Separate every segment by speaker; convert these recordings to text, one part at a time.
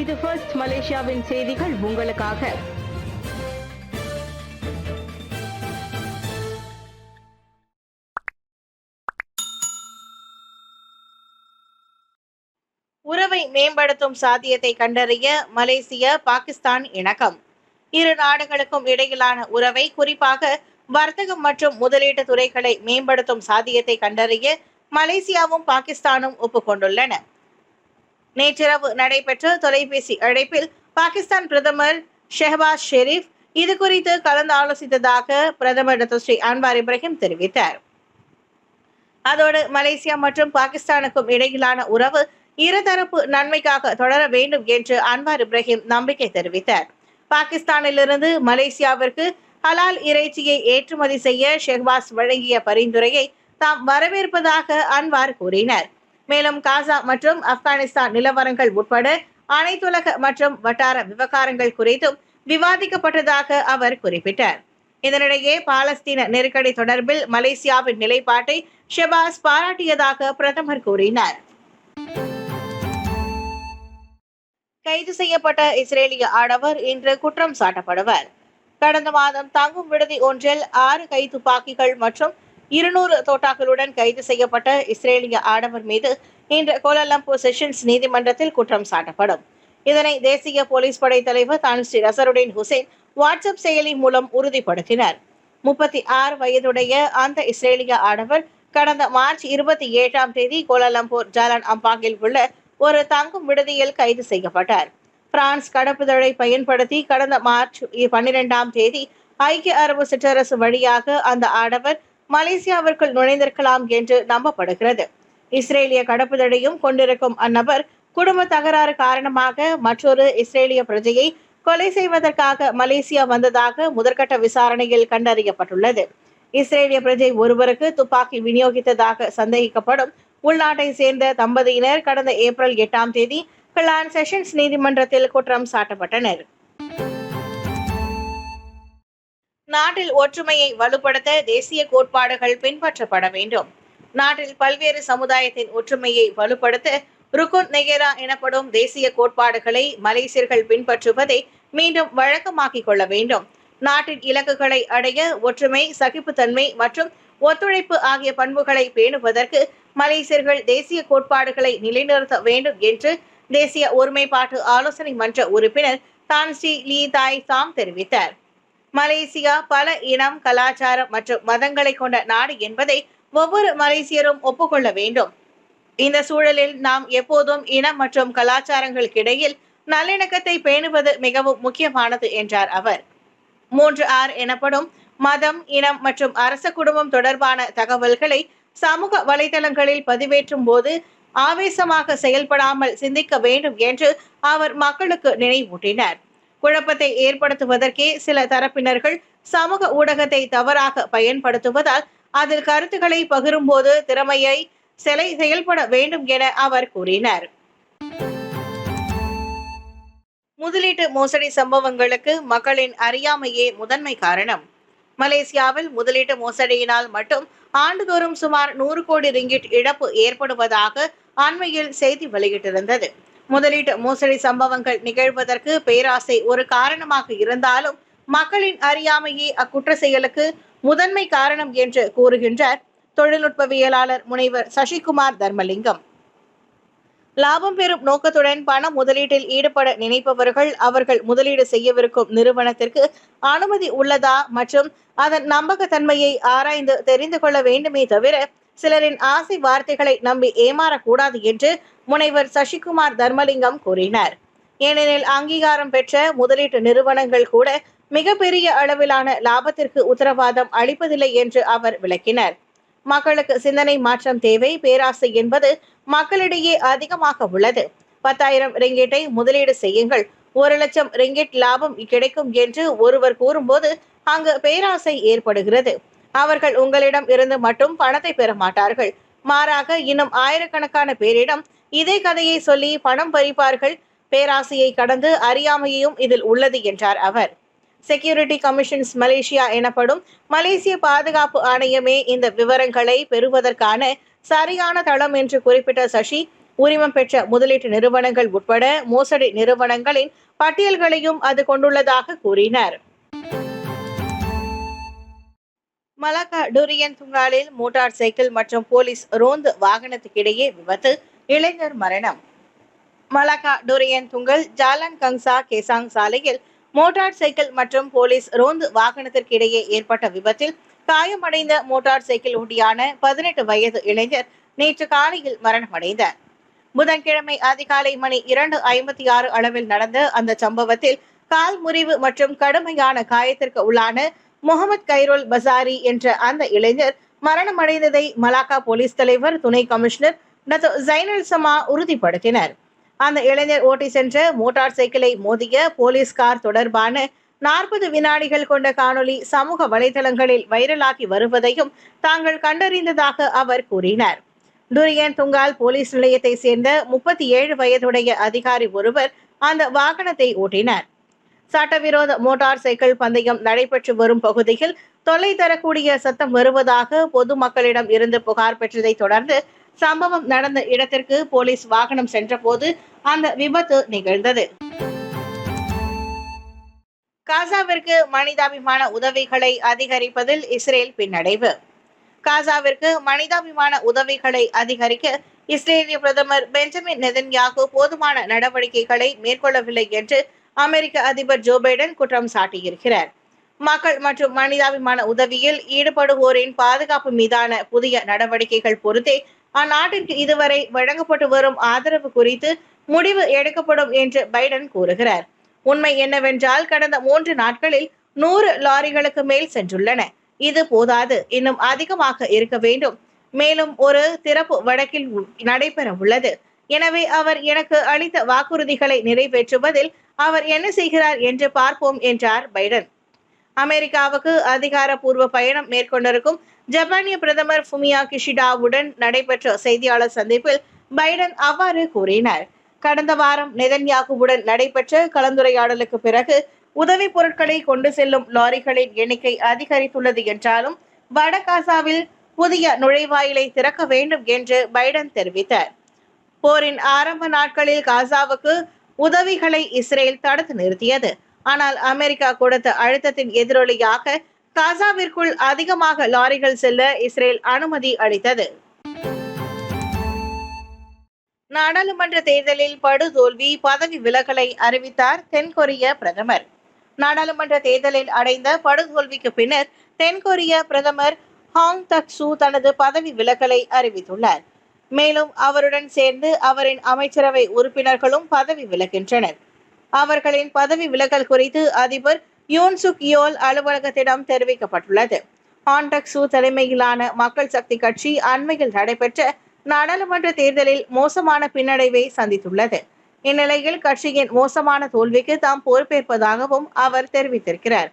Speaker 1: இது ஃபர்ஸ்ட் மலேசியாவின் செய்திகள் உங்களுக்காக.
Speaker 2: உறவை மேம்படுத்தும் சாத்தியத்தை கண்டறிய மலேசிய பாகிஸ்தான் இணக்கம். இரு நாடுகளுக்கும் இடையிலான உறவை குறிப்பாக வர்த்தகம் மற்றும் முதலீட்டு துறைகளை மேம்படுத்தும் சாத்தியத்தை கண்டறிய மலேசியாவும் பாகிஸ்தானும் ஒப்புக்கொண்டுள்ளன. நேற்றிரவு நடைபெற்ற தொலைபேசி அழைப்பில் பாகிஸ்தான் பிரதமர் ஷெஹபாஸ் ஷெரீப் இது குறித்து கலந்து ஆலோசித்ததாக பிரதமர் டாக்டர் அன்வார் இப்ராஹிம் தெரிவித்தார். அதோடு மலேசியா மற்றும் பாகிஸ்தானுக்கும் இடையிலான உறவு இருதரப்பு நன்மைக்காக தொடர வேண்டும் என்று அன்வார் இப்ராஹிம் நம்பிக்கை தெரிவித்தார். பாகிஸ்தானிலிருந்து மலேசியாவிற்கு ஹலால் இறைச்சியை ஏற்றுமதி செய்ய ஷெஹ்பாஸ் வழங்கிய பரிந்துரையை தாம் வரவேற்பதாக அன்வார் கூறினார். மேலும் காசா மற்றும் ஆப்கானிஸ்தான் நிலவரங்கள் உட்பட அனைத்துலக மற்றும் வட்டார விவகாரங்கள் குறித்தும் விவாதிக்கப்பட்டதாக அவர் குறிப்பிட்டார். இதனிடையே பாலஸ்தீன நெருக்கடி தொடர்பில் மலேசியாவின் நிலைப்பாட்டை ஷெஹ்பாஸ் பாராட்டியதாக பிரதமர் கூறினார். கைது செய்யப்பட்ட இஸ்ரேலிய ஆடவர் இன்று குற்றம் சாட்டப்படுவர். கடந்த மாதம் தங்கும் விடுதி ஒன்றில் 6 கைத்துப்பாக்கிகள் மற்றும் 200 தோட்டாக்களுடன் கைது செய்யப்பட்ட இஸ்ரேலிய ஆடவர் மீது இன்று கோலாலம்பூர் செஷன்ஸ் நீதிமன்றத்தில் குற்றம் சாட்டப்படும். இதனை தேசிய போலீஸ் படை தலைவர் தான் ஸ்ரீ நசருடீன் ஹுசைன் வாட்ஸ்அப் செயலி மூலம் உறுதிப்படுத்தினார். 36 வயதுடைய அந்த இஸ்ரேலிய ஆடவர் கடந்த மார்ச் 27ஆம் தேதி கோலாலம்பூர் ஜாலான் அம்பாங்கில் உள்ள ஒரு தங்கும் விடுதியில் கைது செய்யப்பட்டார். பிரான்ஸ் கடப்புதழை பயன்படுத்தி கடந்த மார்ச் 12ஆம் தேதி ஐக்கிய அரபு சிற்றரசு வழியாக அந்த ஆடவர் மலேசியாவிற்குள் நுழைந்திருக்கலாம் என்று நம்பப்படுகிறது. இஸ்ரேலிய கடப்புதழையும் கொண்டிருக்கும் அந்நபர் குடும்ப தகராறு காரணமாக மற்றொரு இஸ்ரேலிய பிரஜையை கொலை செய்வதற்காக மலேசியா வந்ததாக முதற்கட்ட விசாரணையில் கண்டறியப்பட்டுள்ளது. இஸ்ரேலிய பிரஜை ஒருவருக்கு துப்பாக்கி விநியோகித்ததாக சந்தேகிக்கப்படும் உள்நாட்டை சேர்ந்த தம்பதியினர் கடந்த ஏப்ரல் 8ஆம் தேதி கிளான் செஷன்ஸ் நீதிமன்றத்தில் குற்றம் சாட்டப்பட்டனர். நாட்டில் ஒற்றுமையை வலுப்படுத்த தேசிய கோட்பாடுகள் பின்பற்றப்பட வேண்டும். நாட்டில் பல்வேறு சமுதாயத்தின் ஒற்றுமையை வலுப்படுத்த ருக்குன் நெகேரா எனப்படும் தேசிய கோட்பாடுகளை மலேசியர்கள் பின்பற்றுவதை மீண்டும் வழக்கமாக்கிக் கொள்ள வேண்டும். நாட்டின் இலக்குகளை அடைய ஒற்றுமை, சகிப்புத்தன்மை மற்றும் ஒத்துழைப்பு ஆகிய பண்புகளை பேணுவதற்கு மலேசியர்கள் தேசிய கோட்பாடுகளை நிலைநிறுத்த வேண்டும் என்று தேசிய ஒருமைப்பாட்டு ஆலோசனை மன்ற உறுப்பினர் தான் ஸ்ரீ லீ தாய் சாம் தெரிவித்தார். மலேசியா பல இனம், கலாச்சாரம் மற்றும் மதங்களை கொண்ட நாடு என்பதை ஒவ்வொரு மலேசியரும் ஒப்புக்கொள்ள வேண்டும். இந்த சூழலில் நாம் எப்போதும் இனம் மற்றும் கலாச்சாரங்களுக்கிடையில் நல்லிணக்கத்தை பேணுவது மிகவும் முக்கியமானது என்றார் அவர். 3R எனப்படும் மதம், இனம் மற்றும் அரச குடும்பம் தொடர்பான தகவல்களை சமூக வலைதளங்களில் பதிவேற்றும் போது ஆவேசமாக செயல்படாமல் சிந்திக்க வேண்டும் என்று அவர் மக்களுக்கு நினைவூட்டினார். குழப்பத்தை ஏற்படுத்துவதற்கே சில தரப்பினர்கள் சமூக ஊடகத்தை தவறாக பயன்படுத்துவதால் அதில் கருத்துக்களை பகிரும்போது திறமையை செயல்பட வேண்டும் என அவர் கூறினார். முதலீட்டு மோசடி சம்பவங்களுக்கு மக்களின் அறியாமையே முதன்மை காரணம். மலேசியாவில் முதலீட்டு மோசடியினால் மட்டும் ஆண்டுதோறும் சுமார் 100 கோடி ரிங்கிட் இழப்பு ஏற்படுவதாக அண்மையில் செய்தி வெளியிட்டிருந்தது. முதலீட்டு மோசடி சம்பவங்கள் நிகழ்வதற்கு பேராசை ஒரு காரணமாக இருந்தாலும் மக்களின் அறியாமையே அக்குற்ற செயலுக்கு முதன்மை காரணம் என்று கூறுகின்றார் தொழில்நுட்பவியலாளர் முனைவர் சசிகுமார் தர்மலிங்கம். லாபம் பெறும் நோக்கத்துடன் பண முதலீட்டில் ஈடுபட நினைப்பவர்கள் அவர்கள் முதலீடு செய்யவிருக்கும் நிறுவனத்திற்கு அனுமதி உள்ளதா மற்றும் அதன் நம்பகத்தன்மையை ஆராய்ந்து தெரிந்து கொள்ள வேண்டுமே தவிர சிலரின் ஆசை வார்த்தைகளை நம்பி ஏமாறக்கூடாது என்று முனைவர் சசிகுமார் தர்மலிங்கம் கூறினார். ஏனெனில் அங்கீகாரம் பெற்ற முதலீட்டு நிறுவனங்கள் கூட மிகப்பெரிய அளவிலான லாபத்திற்கு உத்தரவாதம் அளிப்பதில்லை என்று அவர் விளக்கினார். மக்களுக்கு சிந்தனை மாற்றம் தேவை. பேராசை என்பது மக்களிடையே அதிகமாக உள்ளது. 10,000 ரிங்கிட்டை முதலீடு செய்யுங்கள், 1 லட்சம் ரிங்கிட் லாபம் கிடைக்கும் என்று ஒருவர் கூறும்போது அங்கு பேராசை ஏற்படுகிறது. அவர்கள் உங்களிடம் இருந்து மட்டும் பணத்தை பெற மாட்டார்கள். மாறாக இன்னும் ஆயிரக்கணக்கான பேரிடம் இதே கதையை சொல்லி பணம் பறிப்பார்கள். பேராசையை கடந்து அறியாமையும் இதில் உள்ளது என்றார் அவர். செக்யூரிட்டி கமிஷன்ஸ் மலேசியா எனப்படும் மலேசிய பாதுகாப்பு ஆணையமே இந்த விவரங்களை பெறுவதற்கான சரியான தளம் என்று குறிப்பிட்ட சசி, உரிமம் பெற்ற முதலீட்டு நிறுவனங்கள் உட்பட மோசடி நிறுவனங்களின் பட்டியல்களையும் அது கொண்டுள்ளதாக கூறினார். மலாக்கா டுரியன் துங்காலில் மோட்டார் சைக்கிள் மற்றும் போலீஸ் ரோந்து வாகனத்துக்கிடையே விபத்து, இளைஞர் மரணம். மலாக்கா டுரியன் துங்கல் ஜாலான் கங்சா கேசாங் சாலையில் மோட்டார் சைக்கிள் மற்றும் போலீஸ் ரோந்து வாகனத்திற்கிடையே ஏற்பட்ட விபத்தில் காயமடைந்த மோட்டார் சைக்கிள் ஓட்டியான 18 வயது இளைஞர் நேற்று காலையில் மரணமடைந்தார். புதன்கிழமை அதிகாலை மணி 2:56 அளவில் நடந்த அந்த சம்பவத்தில் கால் முறிவு மற்றும் கடுமையான காயத்திற்கு உள்ளான முகமது கைரோல் பசாரி என்ற அந்த இளைஞர் மரணமடைந்ததை மலாக்கா போலீஸ் தலைவர் துணை கமிஷனர் டாக்டர் ஜைனல் சமா உறுதிப்படுத்தினர். அந்த இளைஞர் ஓட்டி சென்ற மோட்டார் சைக்கிளை மோதிய போலீஸ் கார் தொடர்பான 40 வினாடிகள் கொண்ட காணொலி சமூக வலைதளங்களில் வைரலாகி வருவதையும் தாங்கள் கண்டறிந்ததாக அவர் கூறினார். டுரியன் துங்கால் போலீஸ் நிலையத்தை சேர்ந்த 37 வயதுடைய அதிகாரி ஒருவர் அந்த வாகனத்தை ஓட்டினார். சட்டவிரோத மோட்டார் சைக்கிள் பந்தயம் நடைபெற்று வரும் பகுதியில் தொல்லை தரக்கூடிய சத்தம் வருவதாக பொதுமக்களிடம் இருந்து புகார் பெற்றதை தொடர்ந்து சம்பவம் நடந்த இடத்திற்கு போலீஸ் வாகனம் சென்றபோது அந்த விபத்து நிகழ்ந்தது. காசாவிற்கு மனிதாபிமான உதவிகளை அதிகரிப்பதில் இஸ்ரேல் பின்னடைவு. காசாவிற்கு மனிதாபிமான உதவிகளை அதிகரிக்க இஸ்ரேலிய பிரதமர் பெஞ்சமின் நெதன்யாகு போதுமான நடவடிக்கைகளை மேற்கொள்ளவில்லை என்று அமெரிக்க அதிபர் ஜோ பைடன் குற்றம் சாட்டியிருக்கிறார். மக்கள் மற்றும் மனிதாபிமான உதவியில் ஈடுபடுவோரின் பாதுகாப்பு மீதான புதிய நடவடிக்கைகள் பொறுத்தே அந்நாட்டிற்கு இதுவரை வழங்கப்பட்டு வரும் ஆதரவு குறித்து முடிவு எடுக்கப்படும் என்று பைடன் கூறுகிறார். உண்மை என்னவென்றால் கடந்த 3 நாட்களில் 100 லாரிகளுக்கு மேல் சென்றுள்ளன. இது போதாது, இன்னும் அதிகமாக இருக்க வேண்டும். மேலும் ஒரு திறப்பு வடக்கில் நடைபெற உள்ளது. எனவே அவர் எனக்கு அளித்த வாக்குறுதிகளை நிறைவேற்றுவதில் அவர் என்ன செய்கிறார் என்று பார்ப்போம் என்றார் பைடன். அமெரிக்காவுக்கு அதிகாரப்பூர்வ பயணம் மேற்கொண்டிருக்கும் ஜப்பானிய பிரதமர் ஃபுமியா கிஷிடாவுடன் நடைபெற்ற செய்தியாளர் சந்திப்பில் பைடன் அவ்வாறு கூறினார். கடந்த வாரம் நெதன்யாகுவுடன் நடைபெற்ற கலந்துரையாடலுக்கு பிறகு உதவி பொருட்களை கொண்டு செல்லும் லாரிகளின் எண்ணிக்கை அதிகரித்துள்ளது என்றாலும் வடகாசாவில் புதிய நுழைவாயிலை திறக்க வேண்டும் என்று பைடன் தெரிவித்தார். போரின் ஆரம்ப நாட்களில் காசாவுக்கு உதவிகளை இஸ்ரேல் தடுத்து நிறுத்தியது. ஆனால் அமெரிக்கா கொடுத்த அழுத்தத்தின் எதிரொலியாக காசாவிற்குள் அதிகமாக லாரிகள் செல்ல இஸ்ரேல் அனுமதி அளித்தது. நாடாளுமன்ற தேர்தலில் படுதோல்வி, பதவி விலகலை அறிவித்தார் தென்கொரிய பிரதமர். நாடாளுமன்ற தேர்தலில் அடைந்த படுதோல்விக்கு பின்னர் தென்கொரிய பிரதமர் ஹாங் தக் சூ தனது பதவி விலகலை அறிவித்துள்ளார். மேலும் அவருடன் சேர்ந்து அவரின் அமைச்சரவை உறுப்பினர்களும் பதவி விலகின்றனர். அவர்களின் பதவி விலகல் குறித்து அதிபர் யூன் சுக் யோல் அலுவலகத்திடம் தெரிவிக்கப்பட்டுள்ளது. ஹாங் தக் சூ தலைமையிலான மக்கள் சக்தி கட்சி அண்மையில் நடைபெற்ற நாடாளுமன்ற தேர்தலில் மோசமான பின்னடைவை சந்தித்துள்ளது. இந்நிலையில் கட்சியின் மோசமான தோல்விக்கு தாம் பொறுப்பேற்பதாகவும் அவர் தெரிவித்திருக்கிறார்.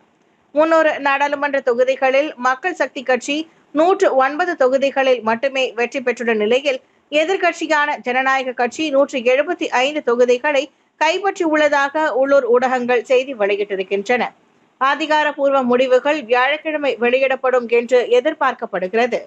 Speaker 2: 300 நாடாளுமன்ற தொகுதிகளில் மக்கள் சக்தி கட்சி 109 தொகுதிகளில் மட்டுமே வெற்றி பெற்றுள்ள நிலையில் எதிர்கட்சியான ஜனநாயக கட்சி 175 தொகுதிகளை கைப்பற்றியுள்ளதாக உள்ளூர் ஊடகங்கள் செய்தி வெளியிட்டிருக்கின்றன. அதிகாரப்பூர்வ முடிவுகள் வியாழக்கிழமை வெளியிடப்படும் என்று எதிர்பார்க்கப்படுகிறது.